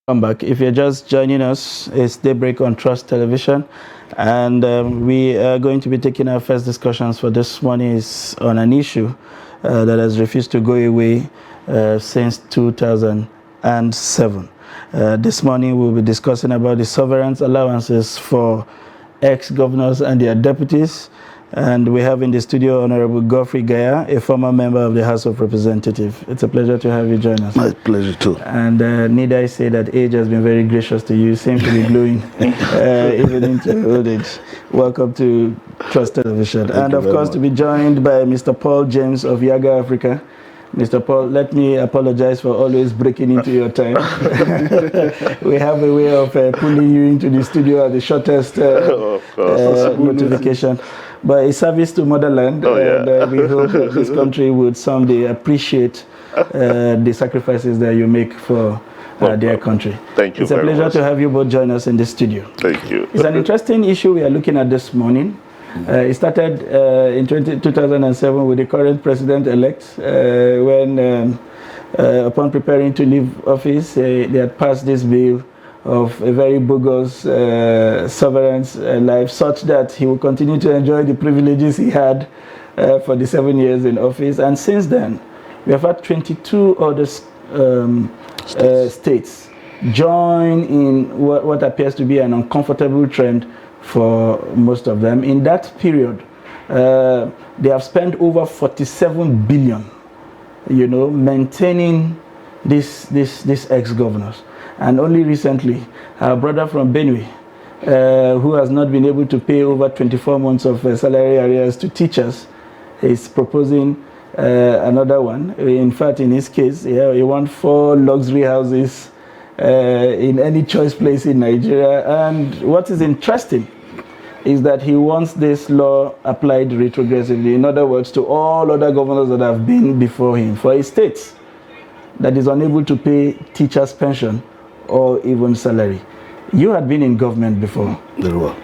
Welcome back. If you're just joining us, it's Daybreak on Trust Television, and we are going to be taking our first discussions for this morning is on an issue that has refused to go away since 2007. This morning we'll be discussing about the severance allowances for ex-governors and their deputies. And we have in the studio Honorable Godfrey Gaya, a former member of the House of Representatives. It's a pleasure to have you join us. My pleasure too. And need I say that age has been very gracious to you. Seem to be glowing even into old age. Welcome to Trust Television. Thank and you of very course, much. to be joined by Mr. Paul James of Yaga Africa. Mr. Paul, let me apologize for always breaking into your time. We have a way of pulling you into the studio at the shortest notification. But a service to motherland, and we hope that this country would someday appreciate the sacrifices that you make for their country. Thank you. It's a pleasure to have you both join us in the studio. Thank you. It's an interesting issue we are looking at this morning. It started in 2007 with the current president-elect when, upon preparing to leave office, they had passed this bill of a very bogus severance life, such that he will continue to enjoy the privileges he had for the 7 years in office. And since then, we have had 22 other states join in what appears to be an uncomfortable trend for most of them. In that period, they have spent over 47 billion, maintaining these ex-governors. And only recently, our brother from Benue, who has not been able to pay over 24 months of salary arrears to teachers, is proposing another one. In fact, in his case, he wants 4 luxury houses in any choice place in Nigeria. And what is interesting is that he wants this law applied retrogressively. In other words, to all other governors that have been before him. For a state that is unable to pay teachers' pension or even salary. You had been in government before. Very well.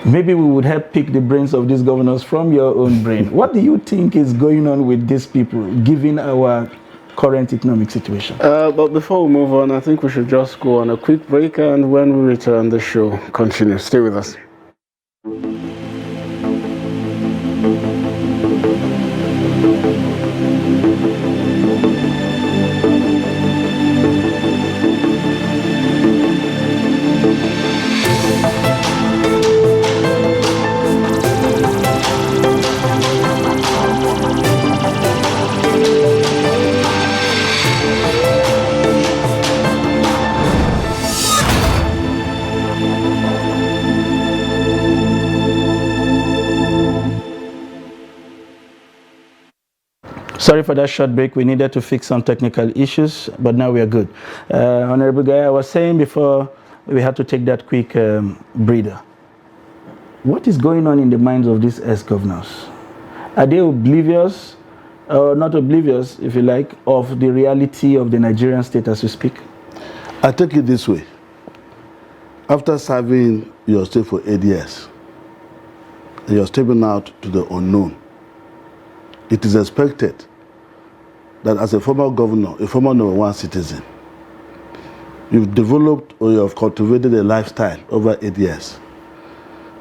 Maybe we would help pick the brains of these governors from your own brain. What do you think is going on with these people, given our current economic situation? But before we move on, I think we should just go on a quick break, and when we return, the show continues. Stay with us. Sorry for that short break. We needed to fix some technical issues, but now we are good. Honorable Guy, I was saying before we had to take that quick breather. What is going on in the minds of these ex-governors? Are they oblivious, or not oblivious, if you like, of the reality of the Nigerian state as we speak? I take it this way. After serving your state for 8 years, you're stepping out to the unknown. It is expected that as a former governor, a former number 1 citizen, you've developed or you have cultivated a lifestyle over 8 years.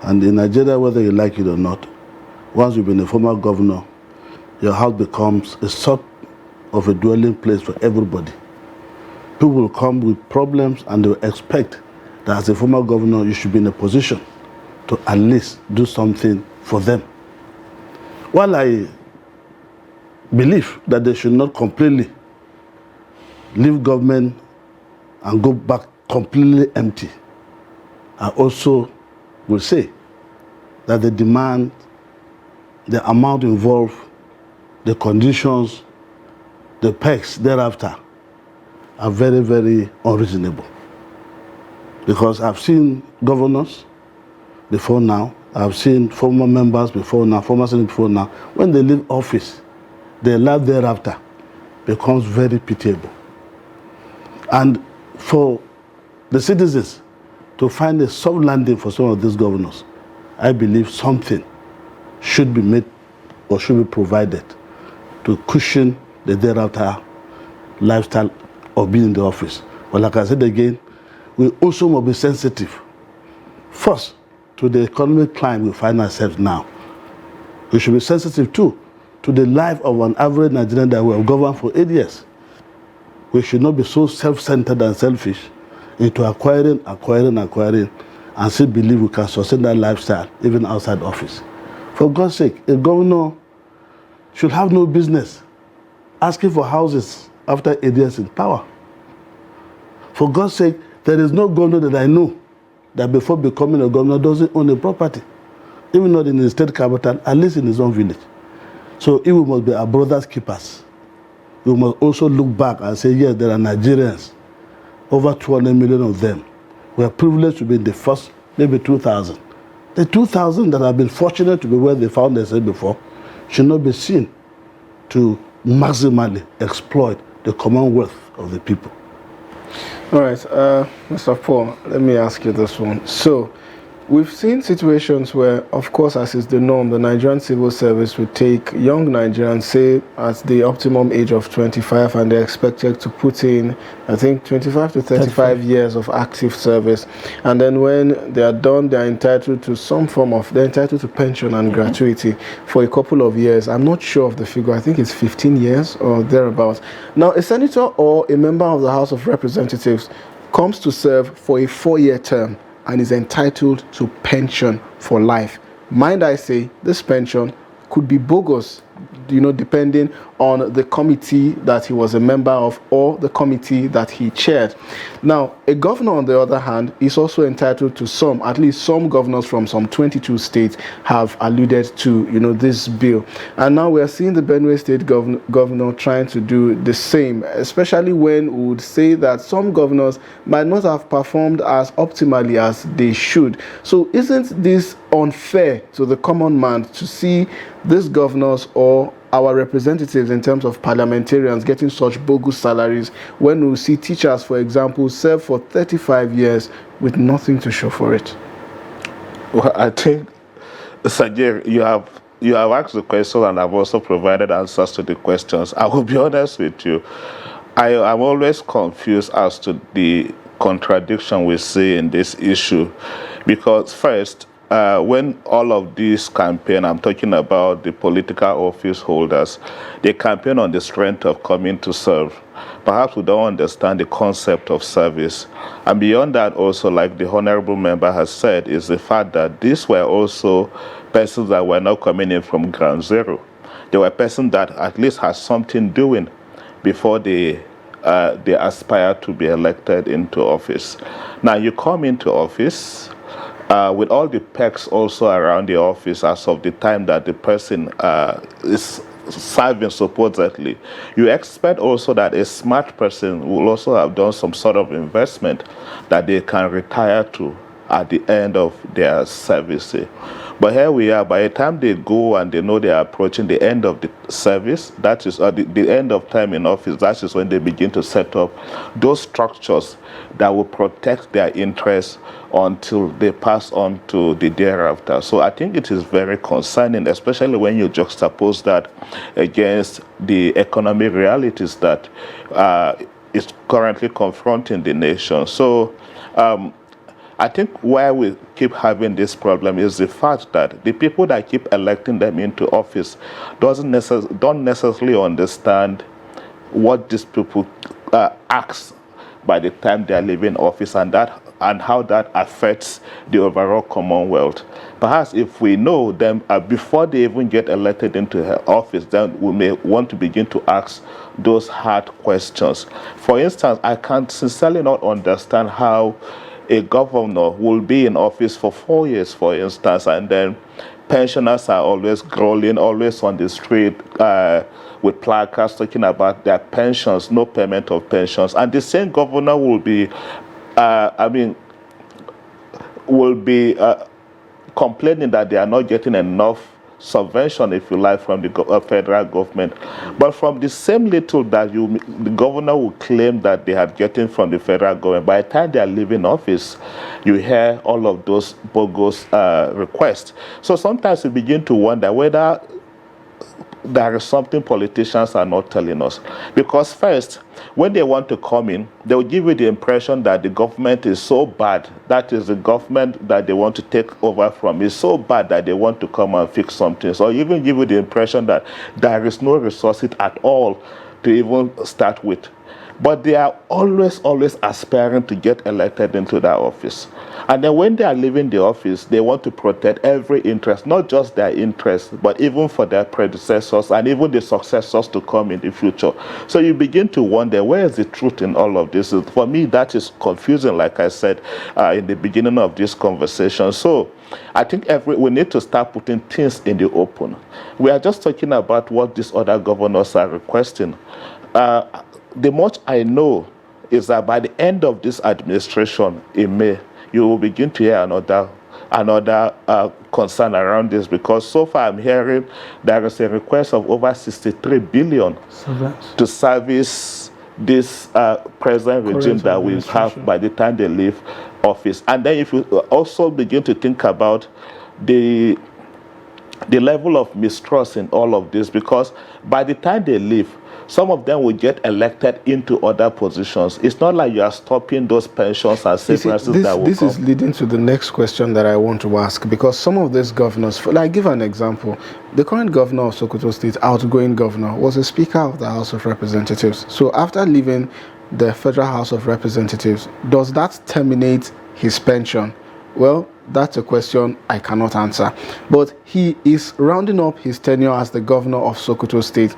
And in Nigeria, whether you like it or not, once you've been a former governor, your house becomes a sort of a dwelling place for everybody. People will come with problems and they will expect that as a former governor, you should be in a position to at least do something for them. While I believe that they should not completely leave government and go back completely empty, I also will say that the demand, the amount involved, the conditions, the perks thereafter are very, very unreasonable. Because I've seen governors before now, I've seen former members before now, former senators before now, when they leave office, their life thereafter becomes very pitiable. And for the citizens to find a soft landing for some of these governors, I believe something should be made or should be provided to cushion the thereafter lifestyle of being in the office. But like I said again, we also must be sensitive. First, to the economic climate we find ourselves now. We should be sensitive too to the life of an average Nigerian that we have governed for 8 years. We should not be so self-centered and selfish into acquiring, and still believe we can sustain that lifestyle even outside office. For God's sake, a governor should have no business asking for houses after 8 years in power. For God's sake, there is no governor that I know that before becoming a governor doesn't own a property, even not in the state capital, at least in his own village. So if we must be our brother's keepers, we must also look back and say, yes, there are Nigerians, over 200 million of them. We are privileged to be in the first, maybe 2,000. The 2,000 that have been fortunate to be where they found themselves before should not be seen to maximally exploit the commonwealth of the people. All right, Mr. Paul, let me ask you this one. So, we've seen situations where, of course, as is the norm, the Nigerian civil service would take young Nigerians, say, at the optimum age of 25, and they're expected to put in, I think, 25 to 35 years of active service. And then when they are done, they're entitled to some form of, they're entitled to pension and gratuity for a couple of years. I'm not sure of the figure. I think it's 15 years or thereabouts. Now, a senator or a member of the House of Representatives comes to serve for a 4-year term and is entitled to pension for life. Mind I say, this pension could be bogus, depending on the committee that he was a member of or the committee that he chaired. Now, a governor, on the other hand, is also entitled to some, at least some governors from some 22 states have alluded to, this bill. And now we are seeing the Benue State governor trying to do the same, especially when we would say that some governors might not have performed as optimally as they should. So isn't this unfair to the common man to see these governors or our representatives in terms of parliamentarians getting such bogus salaries when we see teachers, for example, serve for 35 years with nothing to show for it? Well, I think, Sajir, you have asked the question and I've also provided answers to the questions. I will be honest with you. I'm always confused as to the contradiction we see in this issue, because first, when all of these campaign, I'm talking about the political office holders, they campaign on the strength of coming to serve. Perhaps we don't understand the concept of service. And beyond that also, like the honorable member has said, is the fact that these were also persons that were not coming in from ground zero. They were persons that at least had something doing before they aspire to be elected into office. Now you come into office, with all the perks also around the office as of the time that the person is serving supposedly, you expect also that a smart person will also have done some sort of investment that they can retire to at the end of their service. But here we are, by the time they go and they know they are approaching the end of the service, that is the end of time in office, that is when they begin to set up those structures that will protect their interests until they pass on to the thereafter. So I think it is very concerning, especially when you juxtapose that against the economic realities that is currently confronting the nation. So I think why we keep having this problem is the fact that the people that keep electing them into office don't necessarily understand what these people ask by the time they are leaving office, and how that affects the overall commonwealth. Perhaps if we know them before they even get elected into office, then we may want to begin to ask those hard questions. For instance, I can sincerely not understand how a governor will be in office for 4 years, for instance, and then pensioners are always growling, always on the street with placards talking about their pensions, no payment of pensions, and the same governor will be, complaining that they are not getting enough subvention, if you like, from the federal government. But from the same little that the governor will claim that they are getting from the federal government, by the time they are leaving office, you hear all of those bogus requests. So sometimes you begin to wonder whether there is something politicians are not telling us. Because first, when they want to come in, they will give you the impression that the government is so bad. That is, the government that they want to take over from is so bad that they want to come and fix something. So even give you the impression that there is no resources at all to even start with. But they are always aspiring to get elected into that office. And then when they are leaving the office, they want to protect every interest, not just their interest, but even for their predecessors and even the successors to come in the future. So you begin to wonder, where is the truth in all of this? For me, that is confusing, like I said in the beginning of this conversation. So I think we need to start putting things in the open. We are just talking about what these other governors are requesting. The much I know is that by the end of this administration in May, you will begin to hear another concern around this, because so far I'm hearing there is a request of over 63 billion to service this present regime that we have by the time they leave office. And then if you also begin to think about the level of mistrust in all of this, because by the time they leave, some of them will get elected into other positions. It's not like you are stopping those pensions and severances that will This come. is leading to the next question that I want to ask, because some of these governors, like, give an example. The current governor of Sokoto State, outgoing governor, was a Speaker of the House of Representatives. So after leaving the Federal House of Representatives, does that terminate his pension? Well, that's a question I cannot answer. But he is rounding up his tenure as the governor of Sokoto State.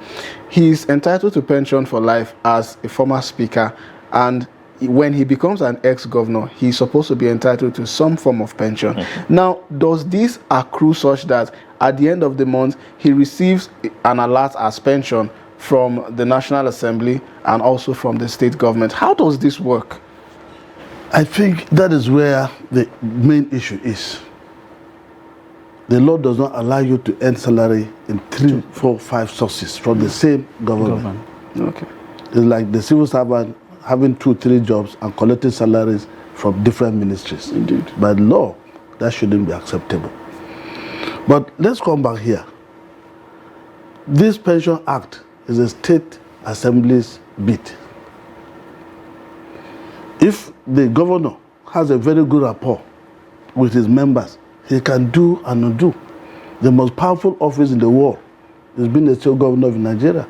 He is entitled to pension for life as a former speaker, and when he becomes an ex-governor, he's supposed to be entitled to some form of pension. Mm-hmm. Now, does this accrue such that at the end of the month, he receives an alert as pension from the National Assembly and also from the state government? How does this work? I think that is where the main issue is. The law does not allow you to earn salary in 3, 4, 5 sources from the same government. Okay. It's like the civil servant having 2, 3 jobs and collecting salaries from different ministries. Indeed. By law, that shouldn't be acceptable. But let's come back here. This Pension Act is a state assembly's bit. If the governor has a very good rapport with his members, he can do and undo. The most powerful office in the world is being the state governor of Nigeria.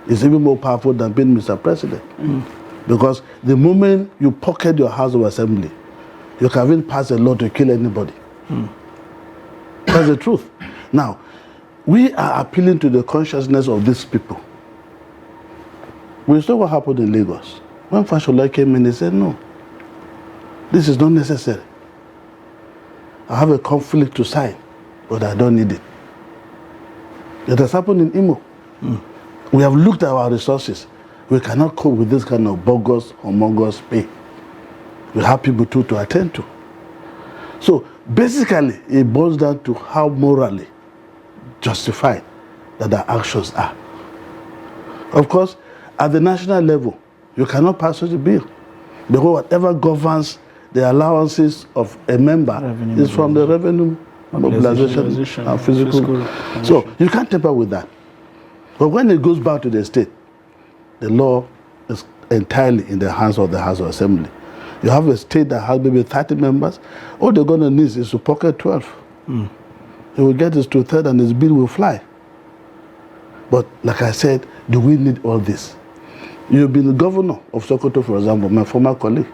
It's even more powerful than being Mr. President. Because the moment you pocket your House of Assembly, you can even pass a law to kill anybody. That's the truth. Now, we are appealing to the consciousness of these people. We saw what happened in Lagos. When Fashola came in, he said, no, this is not necessary. I have a conflict to sign, but I don't need it. It has happened in Imo. We have looked at our resources. We cannot cope with this kind of bogus, homologous pay. We have people to attend to. So basically, it boils down to how morally justified that our actions are. Of course, at the national level, you cannot pass such a bill, because whatever governs the allowances of a member is from the revenue mobilization and physical. So you can't tamper with that. But when it goes back to the state, the law is entirely in the hands of the House of Assembly. You have a state that has maybe 30 members. All they're going to need is to pocket 12. He will get his 2/3 and his bill will fly. But like I said, do we need all this? You've been the governor of Sokoto, for example, my former colleague.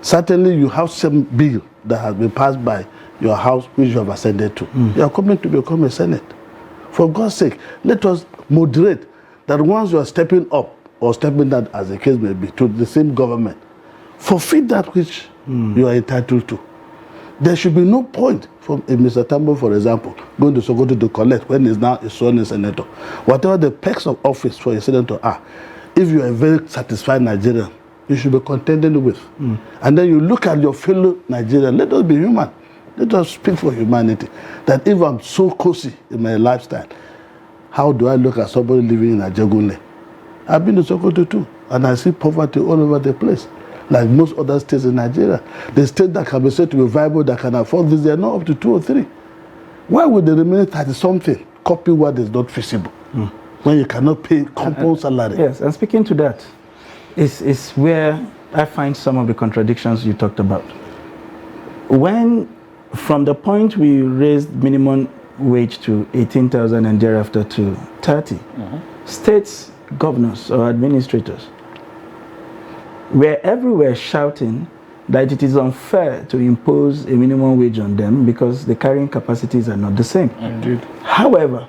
Certainly you have some bill that has been passed by your house which you have ascended to. You are coming to become a Senate. For God's sake, let us moderate that once you are stepping up or stepping down, as the case may be, to the same government, forfeit that which you are entitled to. There should be no point for Mr. Tambo, for example, going to Sokoto to collect when he's now a sworn senator. Whatever the perks of office for a senator are, if you are a very satisfied Nigerian, you should be contented with. And then you look at your fellow Nigerian. Let us be human. Let us speak for humanity. That if I'm so cozy in my lifestyle, how do I look at somebody living in Ajegunle? I've been to Sokoto too, and I see poverty all over the place, like most other states in Nigeria. The state that can be said to be viable, that can afford this, they are not up to 2 or 3. Why would the remaining 30-something copy what is not feasible. When you cannot pay compound salary. Yes, and speaking to that, is where I find some of the contradictions you talked about. When, from the point we raised minimum wage to 18,000 and thereafter to 30, states, governors or administrators were everywhere shouting that it is unfair to impose a minimum wage on them because the carrying capacities are not the same. Indeed. However,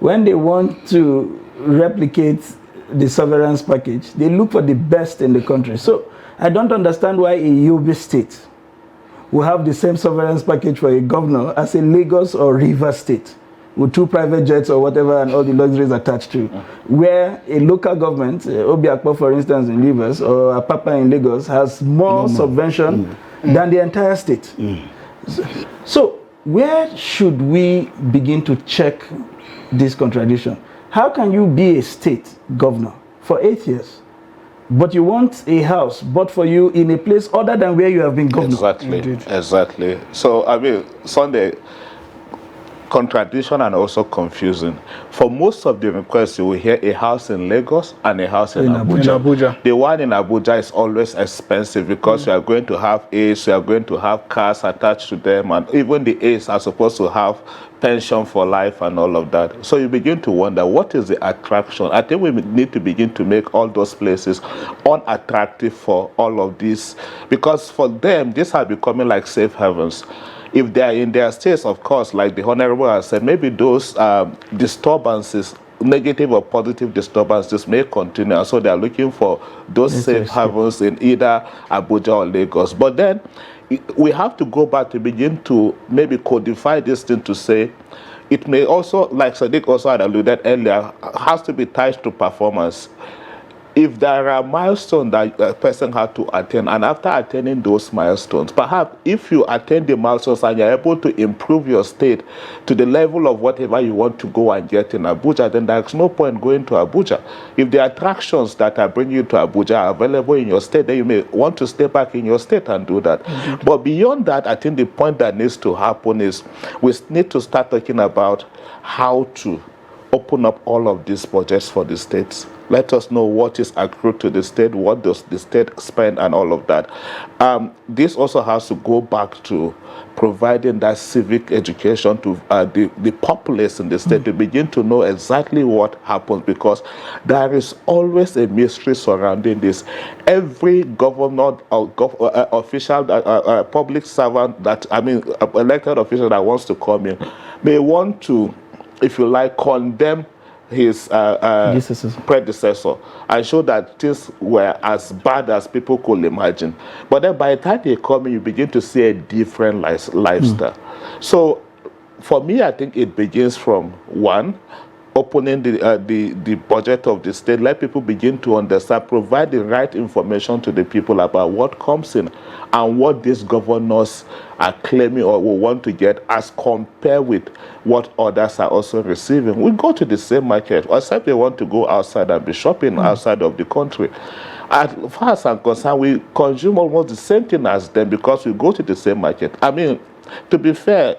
when they want to replicate the severance package, they look for the best in the country. So I don't understand why a Yobe state will have the same severance package for a governor as a Lagos or Rivers state with 2 private jets or whatever and all the luxuries attached to, where a local government, Obiakpo for instance in Rivers or Apapa in Lagos, has more subvention than the entire state. So where should we begin to check this contradiction? How can you be a state governor for 8 years, but you want a house bought for you in a place other than where you have been governor? Exactly, Indeed. exactly. So, I mean, Sunday, contradiction and also confusing. For most of the requests, you will hear a house in Lagos and a house in Abuja. In Abuja. The one in Abuja is always expensive because you are going to have A's, you are going to have cars attached to them, and even the A's are supposed to have pension for life and all of that. So you begin to wonder, what is the attraction? I think we need to begin to make all those places unattractive for all of this, because for them, these are becoming like safe havens. If they are in their states, of course, like the Honorable has said, maybe those disturbances, negative or positive disturbances, may continue. And so they are looking for those safe havens in either Abuja or Lagos. But then we have to go back to begin to maybe codify this thing to say, it may also, like Sadiq also had alluded earlier, has to be tied to performance. If there are milestones that a person had to attain, and after attaining those milestones, perhaps if you attain the milestones and you're able to improve your state to the level of whatever you want to go and get in Abuja, then there's no point going to Abuja. If the attractions that are bringing you to Abuja are available in your state, then you may want to stay back in your state and do that. But beyond that, I think the point that needs to happen is we need to start talking about how to open up all of these budgets for the states. Let us know what is accrued to the state, what does the state spend, and all of that. This also has to go back to providing that civic education to the populace in the state to begin to know exactly what happens, because there is always a mystery surrounding this. Every governor or official, public servant that, elected official that wants to come in may want to, if you like, condemn his predecessor and show that things were as bad as people could imagine. But then by the time they come in, you begin to see a different lifestyle. So for me, I think it begins from one, opening the budget of the state, let people begin to understand, provide the right information to the people about what comes in and what these governors are claiming or will want to get as compared with what others are also receiving. We go to the same market, except they want to go outside and be shopping outside of the country. As far as I'm concerned, we consume almost the same thing as them because we go to the same market. I mean, to be fair,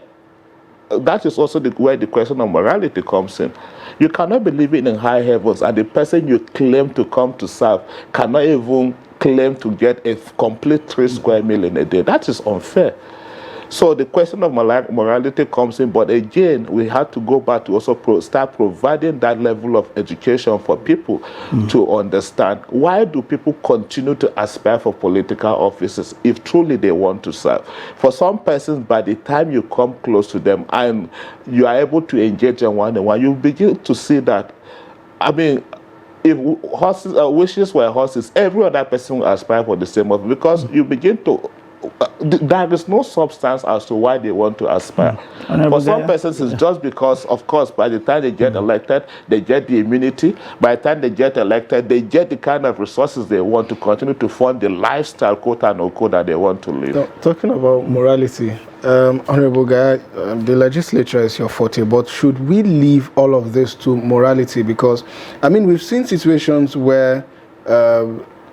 that is also where the question of morality comes in. You cannot be living in high heavens and the person you claim to come to serve cannot even claim to get a complete 3 square meal in a day. That is unfair. So the question of morality comes in, but again, we have to go back to also start providing that level of education for people to understand, why do people continue to aspire for political offices if truly they want to serve? For some persons, by the time you come close to them and you are able to engage in one-on-one, you begin to see that, I mean, if horses, wishes were horses, every other person will aspire for the same office, because you begin to there is no substance as to why they want to aspire. For some persons, it's just because, of course, by the time they get elected, they get the immunity. By the time they get elected, they get the kind of resources they want to continue to fund the lifestyle, quote unquote, that they want to live. Now, talking about morality, Honorable Guy, the legislature is your forte, but should we leave all of this to morality? Because, I mean, we've seen situations where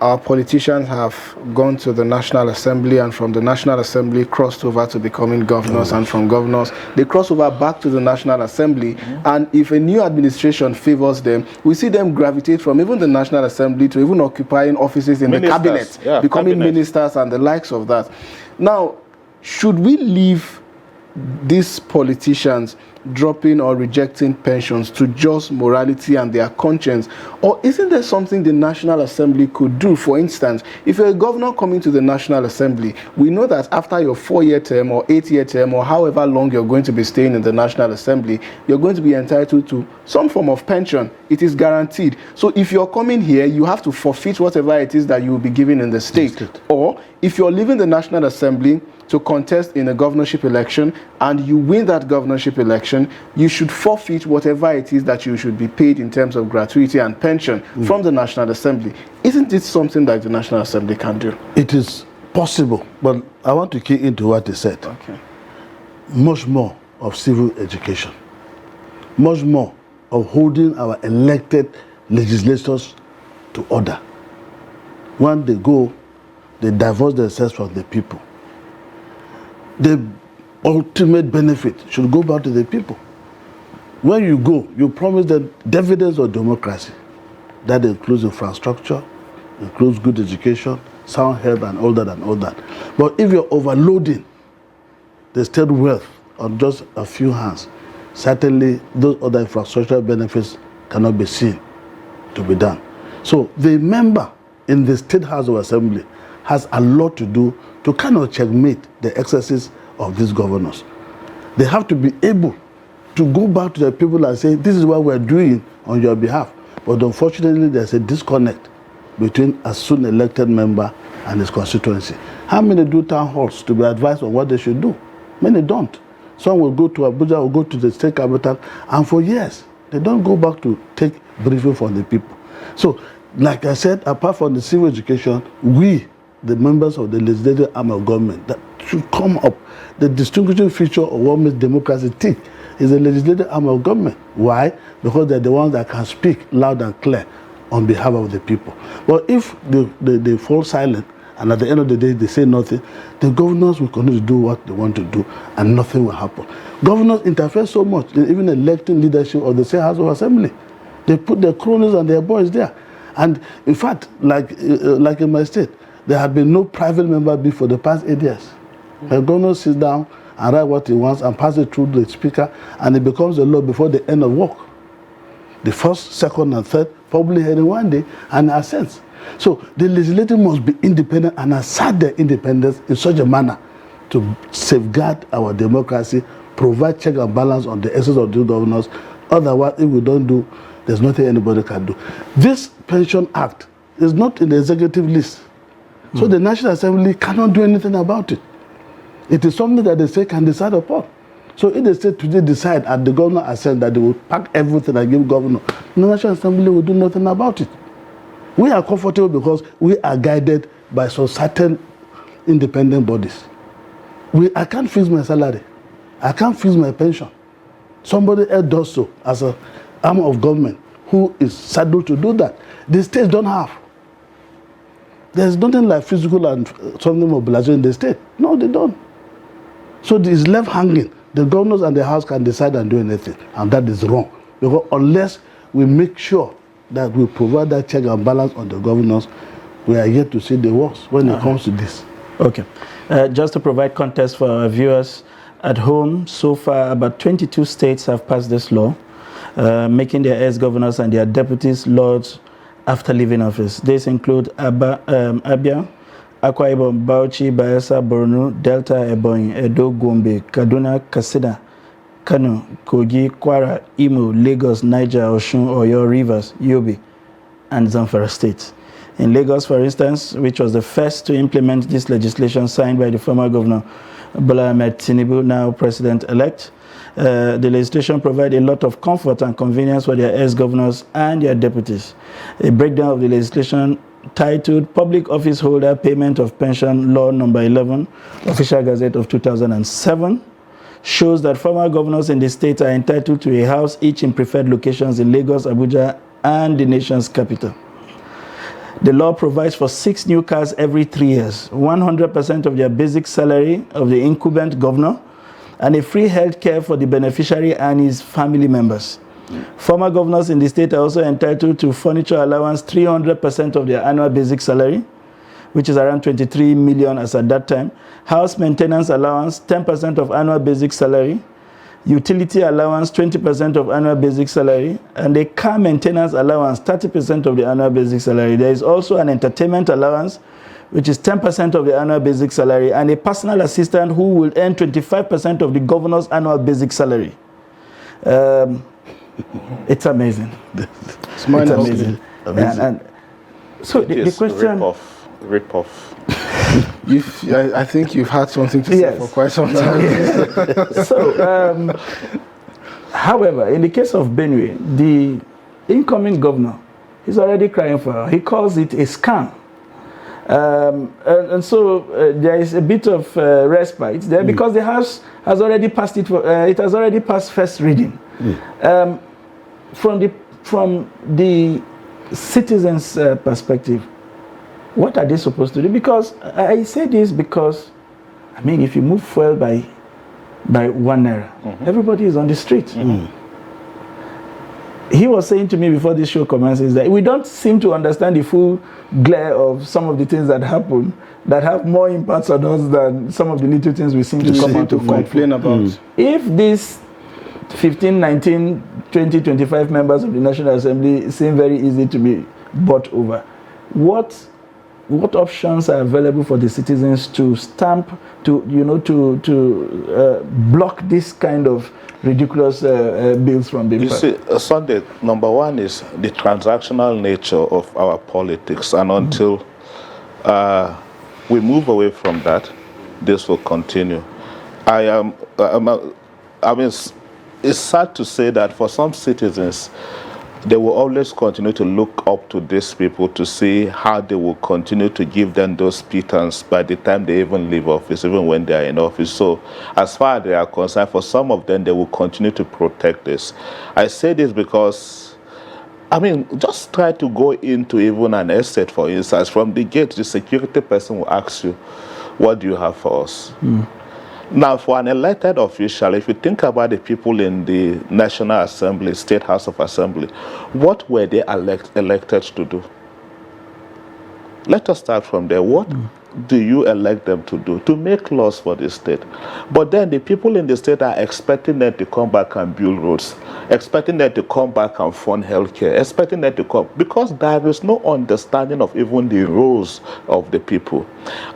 our politicians have gone to the National Assembly, and from the National Assembly crossed over to becoming governors, and from governors they cross over back to the National Assembly. And if a new administration favors them, we see them gravitate from even the National Assembly to even occupying offices in the cabinet, becoming ministers and the likes of that. Now, should we leave these politicians dropping or rejecting pensions to just morality and their conscience? Or isn't there something the National Assembly could do? For instance, if you're a governor coming to the National Assembly, we know that after your 4-year term or 8-year term or however long you're going to be staying in the National Assembly, you're going to be entitled to some form of pension. It is guaranteed. So if you're coming here, you have to forfeit whatever it is that you will be given in the state. Or if you're leaving the National Assembly to contest in a governorship election and you win that governorship election, you should forfeit whatever it is that you should be paid in terms of gratuity and pension from the National Assembly. Isn't it something that the National Assembly can do? It is possible, but I want to key into what he said. Okay. Much more of civil education, much more of holding our elected legislators to order. When they go, they divorce themselves from the people. The ultimate benefit should go back to the people. When you go, you promise them dividends of democracy. That includes infrastructure, includes good education, sound health, and all that and all that. But if you're overloading the state wealth on just a few hands, certainly those other infrastructural benefits cannot be seen to be done. So the member in the State House of Assembly has a lot to do to kind of checkmate the excesses of these governors. They have to be able to go back to the people and say, this is what we're doing on your behalf. But unfortunately, there's a disconnect between a soon elected member and his constituency. How many do town halls to be advised on what they should do? Many don't. Some will go to Abuja or go to the state capital, and for years, they don't go back to take briefing from the people. So, like I said, apart from the civil education, we, the members of the legislative arm of government, that should come up. The distinguishing feature of what makes democracy tick is the legislative arm of government. Why? Because they're the ones that can speak loud and clear on behalf of the people. But if they fall silent, and at the end of the day they say nothing, the governors will continue to do what they want to do, and nothing will happen. Governors interfere so much in even electing leadership of the State House of Assembly. They put their cronies and their boys there. And in fact, like in my state, there had been no private member bill for the past 8 years. The governor sits down and writes what he wants and passes it through the speaker, and it becomes a law before the end of work. The first, second, and third probably heard in one day and assents. So the legislature must be independent and assert their independence in such a manner to safeguard our democracy, provide check and balance on the essence of the governors. Otherwise, if we don't do, there's nothing anybody can do. This Pension Act is not in the executive list. So the National Assembly cannot do anything about it. It is something that the state can decide upon. So if the state today decide at the governor assent that they will pack everything and give governor, the National Assembly will do nothing about it. We are comfortable because we are guided by some certain independent bodies. I can't fix my salary. I can't fix my pension. Somebody else does so as an arm of government who is saddled to do that. The states don't have. There's nothing like physical and something mobilization in the state. No, they don't. So it's left hanging. The governors and the House can decide and do anything, and that is wrong. Because unless we make sure that we provide that check and balance on the governors, we are yet to see the worst when it comes to this. Okay. Just to provide context for our viewers at home, so far about 22 states have passed this law, making their ex-governors and their deputies lords after leaving office. These include Abia, Akwa Ibom, Bauchi, Bayelsa, Borno, Delta, Ebonyi, Edo, Gombe, Kaduna, Katsina, Kano, Kogi, Kwara, Imo, Lagos, Niger, Osun, Oyo, Rivers, Yobe, and Zamfara states. In Lagos, for instance, which was the first to implement this legislation signed by the former governor, Bola Ahmed Tinubu, now president-elect, the legislation provides a lot of comfort and convenience for their ex-governors and their deputies. A breakdown of the legislation titled Public Office Holder Payment of Pension Law Number 11, Official Gazette of 2007, shows that former governors in the state are entitled to a house each in preferred locations in Lagos, Abuja, and the nation's capital. The law provides for 6 new cars every 3 years, 100% of their basic salary of the incumbent governor, and a free health care for the beneficiary and his family members. Former governors in the state are also entitled to furniture allowance 300% of their annual basic salary, which is around 23 million as at that time. House maintenance allowance 10% of annual basic salary, utility allowance 20% of annual basic salary, and a car maintenance allowance 30% of the annual basic salary. There is also an entertainment allowance, which is 10% of the annual basic salary, and a personal assistant who will earn 25% of the governor's annual basic salary. It's amazing. It's amazing. And so the question... Rip off. I think you've had something to say for quite some time. So, however, in the case of Benue, the incoming governor is already crying for her. He calls it a scam. And so there is a bit of respite there because the House has already passed it. It has already passed first reading. From the citizens' perspective, what are they supposed to do? Because I say this because, I mean, if you move fuel by 1 naira, everybody is on the street. He was saying to me before this show commences that we don't seem to understand the full glare of some of the things that happen that have more impacts on us than some of the little things we seem to come out to complain about. If these 15, 19, 20, 25 members of the National Assembly seem very easy to be bought over, what options are available for the citizens to stamp, to block this kind of ridiculous bills from being passed? You see, Sunday, number one is the transactional nature of our politics, and until we move away from that, this will continue. I mean, it's sad to say that for some citizens, they will always continue to look up to these people to see how they will continue to give them those pittance by the time they even leave office, even when they are in office. So as far as they are concerned, for some of them, they will continue to protect this. I say this because, I mean, just try to go into even an estate, for instance. From the gate, the security person will ask you, what do you have for us? Now, for an elected official, if you think about the people in the National Assembly, State House of Assembly, what were they elected to do? Let us start from there. What do you elect them to do? To make laws for the state. But then the people in the state are expecting them to come back and build roads, expecting them to come back and fund healthcare, expecting them to come, because there is no understanding of even the roles of the people.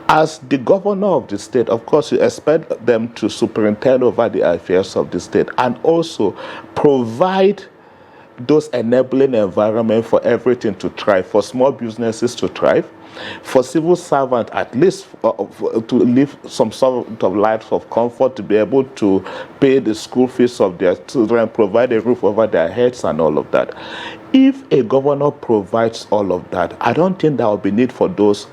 As the governor of the state, of course, you expect them to superintend over the affairs of the state and also provide those enabling environment for everything to thrive, for small businesses to thrive, for civil servants at least to live some sort of life of comfort, to be able to pay the school fees of their children, provide a roof over their heads and all of that. If a governor provides all of that, I don't think there will be need for those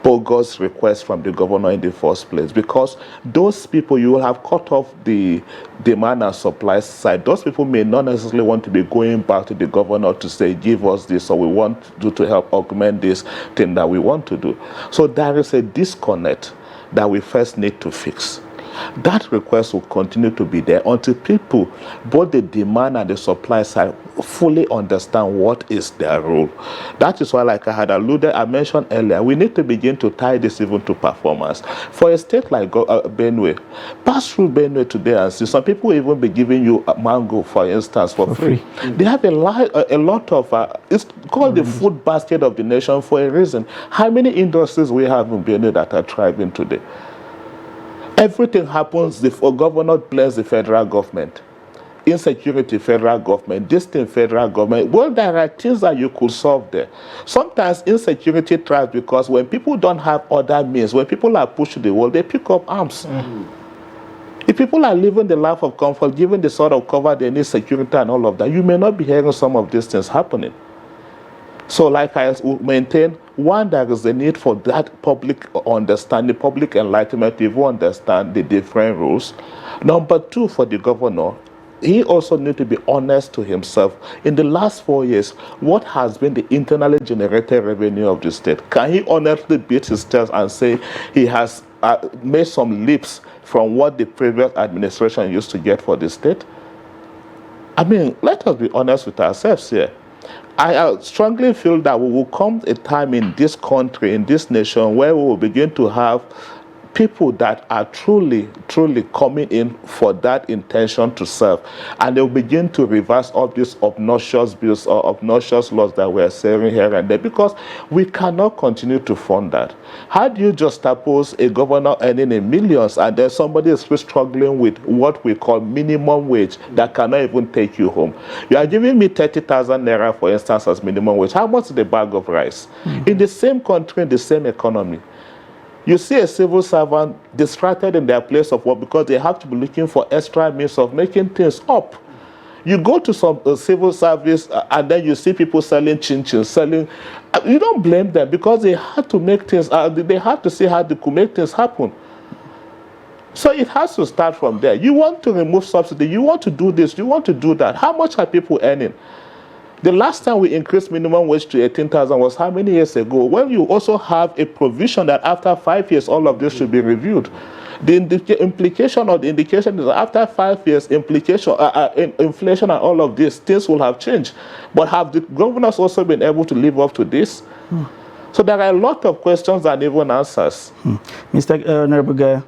bogus requests from the governor in the first place, because those people, you will have cut off the demand and supply side. Those people may not necessarily want to be going back to the governor to say, give us this, or we want you to help augment this thing that we want to do. So there is a disconnect that we first need to fix. That request will continue to be there until people, both the demand and the supply side, fully understand what is their role. That is why, like I had alluded, I mentioned earlier, we need to begin to tie this even to performance. For a state like Benue, pass through Benue today and see some people even be giving you a mango, for instance, for free. They have a lot of, it's called the food basket of the nation for a reason. How many industries we have in Benue that are thriving today? Everything happens, the governor blames the federal government. Insecurity, federal government. This thing, federal government. Well, there are things that you could solve there. Sometimes insecurity thrives because when people don't have other means, when people are pushed to the wall, they pick up arms. If people are living the life of comfort, given the sort of cover they need, security and all of that, you may not be hearing some of these things happening. So like I maintain, one, there is a need for that public understanding, public enlightenment to even understand the different rules. Number two, for the governor, he also need to be honest to himself. In the last 4 years, what has been the internally generated revenue of the state? Can he honestly beat his chest and say he has made some leaps from what the previous administration used to get for the state? I mean, let us be honest with ourselves here. I strongly feel that we will come a time in this country, in this nation, where we will begin to have people that are truly coming in for that intention to serve, and they'll begin to reverse all these obnoxious bills or obnoxious laws that we're saying here and there, because we cannot continue to fund that. How do you just suppose a governor earning in millions and then somebody is still struggling with what we call minimum wage that cannot even take you home? You are giving me 30,000 naira, for instance, as minimum wage. How much is the bag of rice? In the same country, in the same economy, you see a civil servant distracted in their place of work because they have to be looking for extra means of making things up. You go to some civil service and then you see people selling chin-chin, selling. You don't blame them because they had to make things, they had to see how they could make things happen. So it has to start from there. You want to remove subsidy, you want to do this, you want to do that. How much are people earning? The last time we increased minimum wage to 18,000 was how many years ago? When you also have a provision that after 5 years, all of this should be reviewed. The implication or the indication is that after 5 years, inflation and all of these things will have changed. But have the governors also been able to live up to this? So there are a lot of questions and even answers. Mr. Honorable Guy,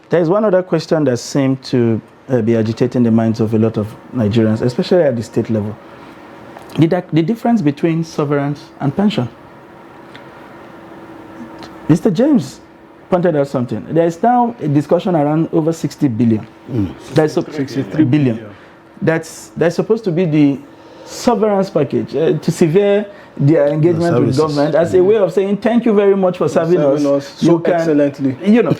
there is one other question that seemed to be agitating the minds of a lot of Nigerians, especially at the state level. The difference between severance and pension. Mr. James pointed out something. There is now a discussion around over 60 billion. That's 63 billion. That's supposed to be the severance package to sever their engagement with government as a way of saying thank you very much for serving us so excellently. You know.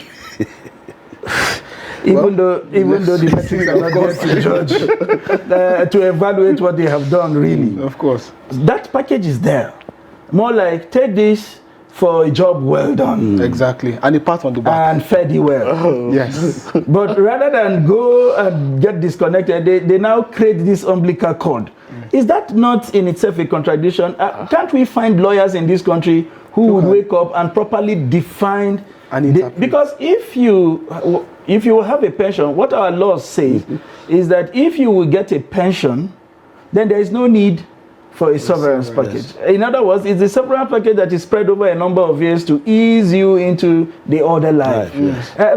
Even though the metrics are not there to judge, to evaluate what they have done, really. Of course. That package is there. More like, take this for a job well done. Exactly. And a pat on the back. And fed you well. Yes. But rather than go and get disconnected, they now create this umbilical cord. Is that not in itself a contradiction? Can't we find lawyers in this country who would wake up and properly define because if you have a pension, what our laws say is that if you will get a pension, then there is no need for a severance package. In other words, it's a severance package that is spread over a number of years to ease you into the other life.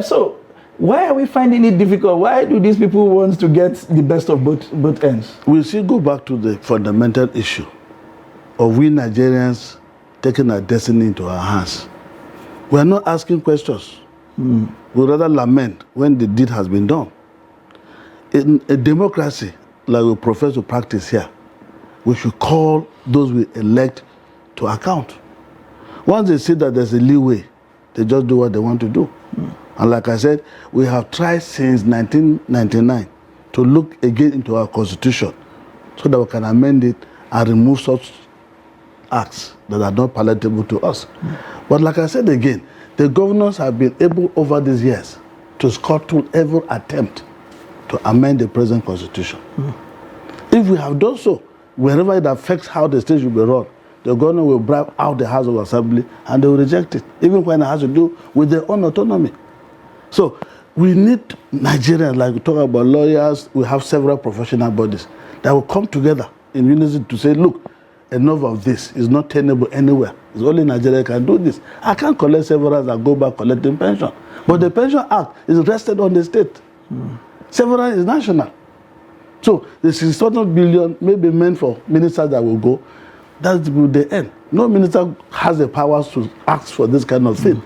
So why are we finding it difficult? Why do these people want to get the best of both ends? We still go back to the fundamental issue of we Nigerians taking our destiny into our hands. We are not asking questions. We rather lament when the deed has been done. In a democracy like we profess to practice here, we should call those we elect to account. Once they see that there's a leeway, they just do what they want to do. And like I said, we have tried since 1999 to look again into our constitution so that we can amend it and remove such acts that are not palatable to us. But like I said again, the governors have been able over these years to scuttle every attempt to amend the present constitution. If we have done so, wherever it affects how the state should be run, the governor will bribe out the House of Assembly and they will reject it, even when it has to do with their own autonomy. So we need Nigerians, like we talk about lawyers, we have several professional bodies that will come together in unison to say, look, enough of this is not tenable anywhere. It's only Nigeria can do this. I can't collect severance and go back collecting pension. But the Pension Act is rested on the state. Severance is national. So the 600 billion may be meant for ministers that will go. That's the end. No minister has the powers to ask for this kind of thing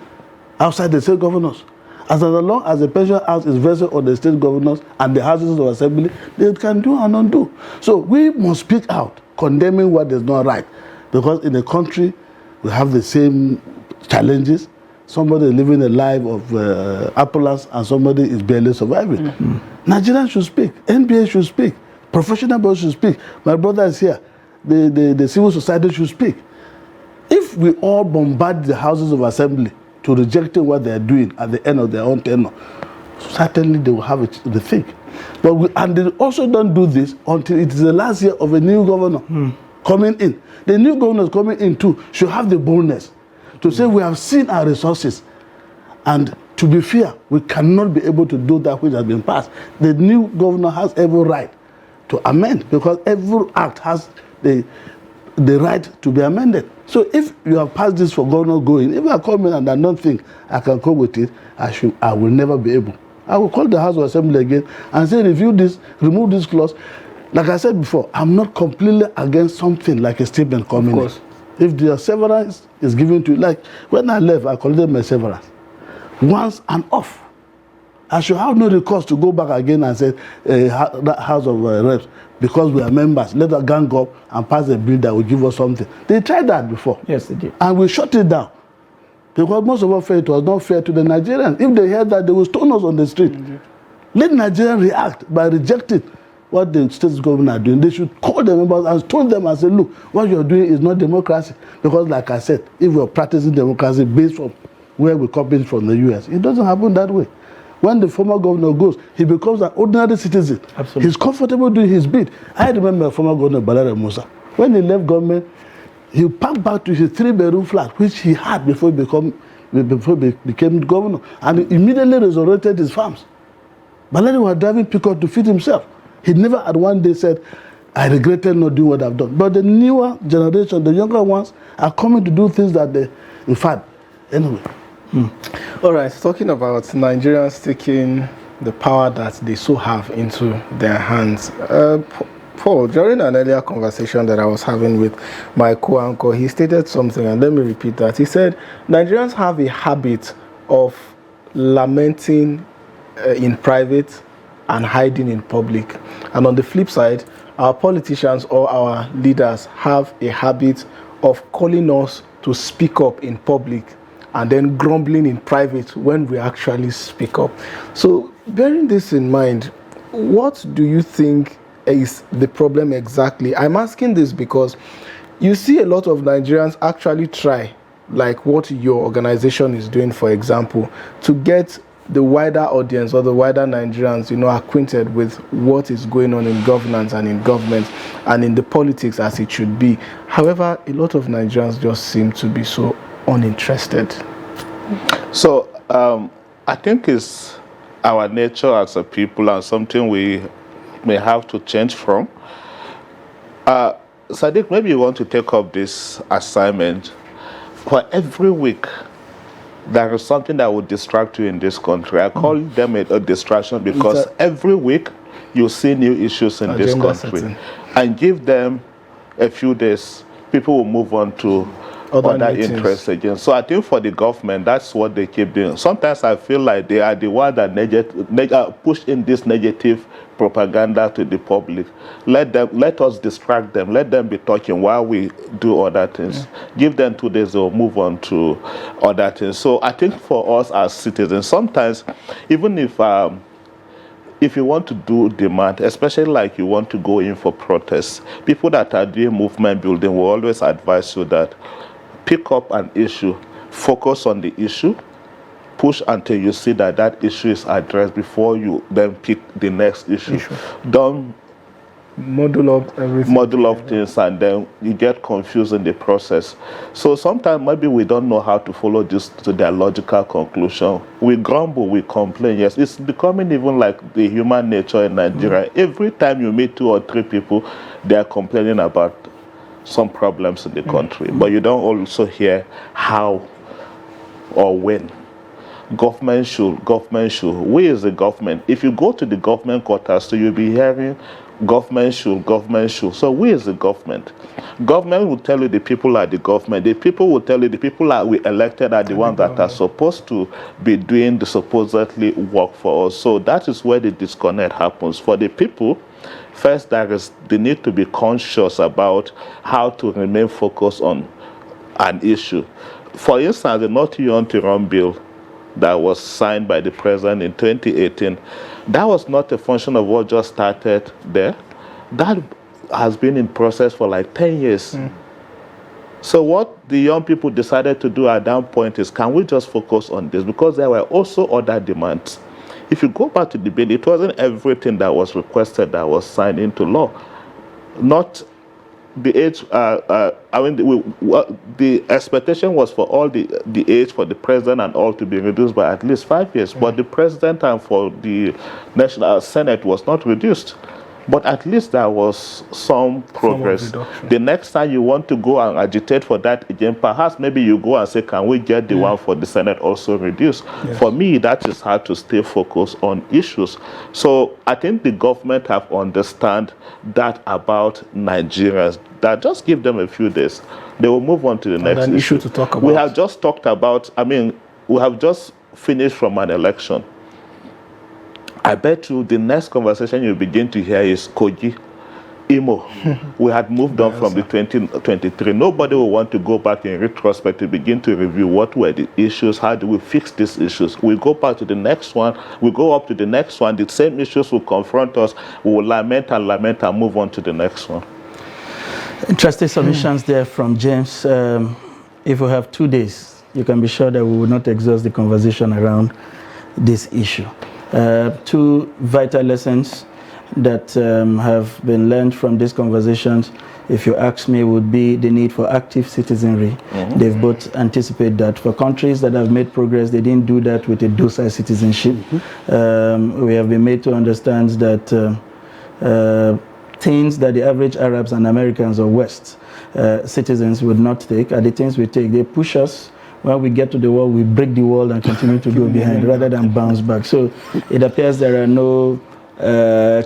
outside the state governors. As long as the Pension Act is vested on the state governors and the houses of assembly, they can do and undo. So we must speak out, condemning what is not right. Because in the country, we have the same challenges. Somebody is living a life of opulence and somebody is barely surviving. Nigerians should speak. NBA should speak. Professional bodies should speak. My brother is here. The civil society should speak. If we all bombard the houses of assembly to rejecting what they are doing at the end of their own tenure, certainly they will have to think. And they also don't do this until it is the last year of a new governor coming in. The new governors coming in too should have the boldness to say we have seen our resources, and to be fair, we cannot be able to do that which has been passed. The new governor has every right to amend, because every act has the right to be amended. So if you have passed this for governor going, if I come in and I don't think I can cope with it, I will never be able. I will call the House of Assembly again and say, review this, remove this clause. Like I said before, I'm not completely against something like a statement coming in. If the severance is given to you, like when I left, I called it my severance. Once and off. I should have no recourse to go back again and say, that House of Reps, because we are members, let us gang up and pass a bill that will give us something. They tried that before. Yes, they did. And we shut it down. Because most of us felt it was not fair to the Nigerians. If they heard that, they will stone us on the street. Let Nigerians react by rejecting what the state government are doing. They should call the members and stone them and say, look, what you're doing is not democracy. Because like I said, if we're practicing democracy based on where we copied from the US, it doesn't happen that way. When the former governor goes, he becomes an ordinary citizen. Absolutely. He's comfortable doing his bit. I remember former governor Balare Musa. When he left government, he packed back to his 3-bedroom flat, which he had before he became governor, and he immediately resurrected his farms. Balare was driving pickup to feed himself. He never at one day said, I regretted not doing what I've done. But the newer generation, the younger ones, are coming to do things that they, in fact, anyway. All right, talking about Nigerians taking the power that they so have into their hands. Paul, during an earlier conversation that I was having with my co-anchor, he stated something, and let me repeat that. He said, Nigerians have a habit of lamenting in private and hiding in public. And on the flip side, our politicians or our leaders have a habit of calling us to speak up in public and then grumbling in private when we actually speak up. So, bearing this in mind, what do you think is the problem exactly? I'm asking this because you see a lot of Nigerians actually try, like what your organization is doing, for example, to get the wider audience or the wider Nigerians, acquainted with what is going on in governance and in government and in the politics as it should be. However, a lot of Nigerians just seem to be so uninterested. So I think it's our nature as a people and something we may have to change from. Sadiq, maybe you want to take up this assignment. For every week, there is something that will distract you in this country. I call them a distraction because every week you see new issues in this country. And give them a few days, people will move on to other interests again. So I think for the government, that's what they keep doing. Sometimes I feel like they are the one that push in this negative propaganda to the public. Let us distract them. Let them be talking while we do other things. Give them 2 days, they'll move on to other things. So I think for us as citizens, sometimes even if you want to do demand, especially like you want to go in for protests, people that are doing movement building will always advise you that pick up an issue, focus on the issue, push until you see that that issue is addressed before you then pick the next issue. Don't model up everything. Model up things and then you get confused in the process. So sometimes maybe we don't know how to follow this to their logical conclusion. We grumble, we complain. Yes, it's becoming even like the human nature in Nigeria. Every time you meet 2 or 3 people, they are complaining about some problems in the country. But you don't also hear how or when. Government should. We as the government, if you go to the government quarters, so you'll be hearing government should. So we as the government will tell you the people are the government. The people will tell you the people that we elected are the ones that are supposed to be doing the supposedly work for us. So that is where the disconnect happens. For the people, first, there is the need to be conscious about how to remain focused on an issue. For instance, the Not You Want to Run bill that was signed by the president in 2018, that was not a function of what just started there. That has been in process for like 10 years. So what the young people decided to do at that point is, can we just focus on this? Because there were also other demands. if you go back to the bill, it wasn't everything that was requested that was signed into law. Not the age, the expectation was for all the age for the president and all to be reduced by at least 5 years, but the president and for the National Senate was not reduced. But at least there was some progress. The next time you want to go and agitate for that again, perhaps maybe you go and say, can we get the one for the Senate also reduced? Yes. For me, that is hard to stay focused on issues. So I think the government have understand that about Nigerians, that just give them a few days. They will move on to the next issue to talk about. We have just talked about, we have just finished from an election. I bet you the next conversation you begin to hear is Koji, Imo. We had moved on from the 2023. Nobody will want to go back in retrospect to begin to review what were the issues, how do we fix these issues. We go back to the next one, we go up to the next one, the same issues will confront us, we will lament and move on to the next one. Interesting submissions there from James. If we have 2 days, you can be sure that we will not exhaust the conversation around this issue. 2 vital lessons that have been learned from these conversations, if you ask me, would be the need for active citizenry. They've both anticipate that. For countries that have made progress, they didn't do that with a docile citizenship. We have been made to understand that things that the average Arabs and Americans or West citizens would not take are the things we take. They push us. When we get to the wall, we break the wall and continue to go behind rather than bounce back. So it appears there are no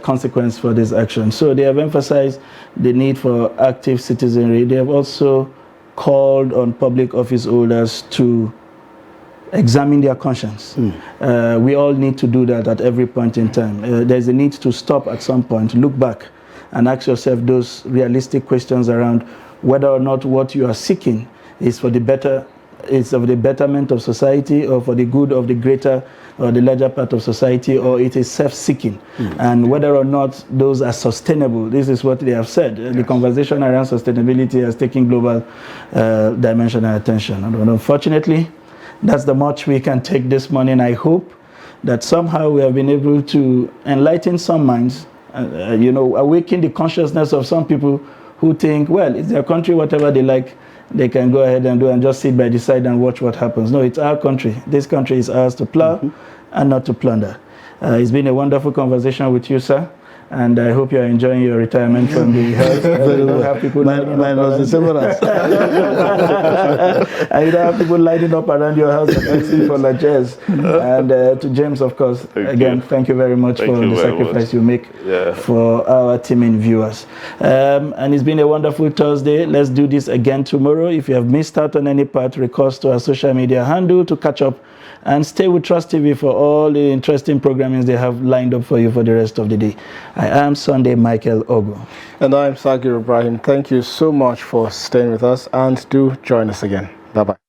consequence for this action. So they have emphasized the need for active citizenry. They have also called on public office holders to examine their conscience. We all need to do that at every point in time. There's a need to stop at some point, look back and ask yourself those realistic questions around whether or not what you are seeking is for the betterment of society or for the good of the greater or the larger part of society, or it is self-seeking, and whether or not those are sustainable. This is what they have said. Yes. The conversation around sustainability has taken global dimension and attention. And unfortunately, that's the much we can take this morning. I hope that somehow we have been able to enlighten some minds, awaken the consciousness of some people who think, well, it's their country, whatever they like, they can go ahead and do and just sit by the side and watch what happens. No, it's our country. This country is ours to plow and not to plunder. It's been a wonderful conversation with you, sir. And I hope you are enjoying your retirement from the house. Very well. Have people mine was the Severance. And you don't have people lighting up around your house and asking for chairs. And to James, of course, thank you very much for the sacrifice you make for our teaming viewers. And it's been a wonderful Thursday. Let's do this again tomorrow. If you have missed out on any part, recourse to our social media handle to catch up. And stay with Trust TV for all the interesting programming they have lined up for you for the rest of the day. I am Sunday Michael Ogo. And I'm Sagir Ibrahim. Thank you so much for staying with us, and do join us again. Bye-bye.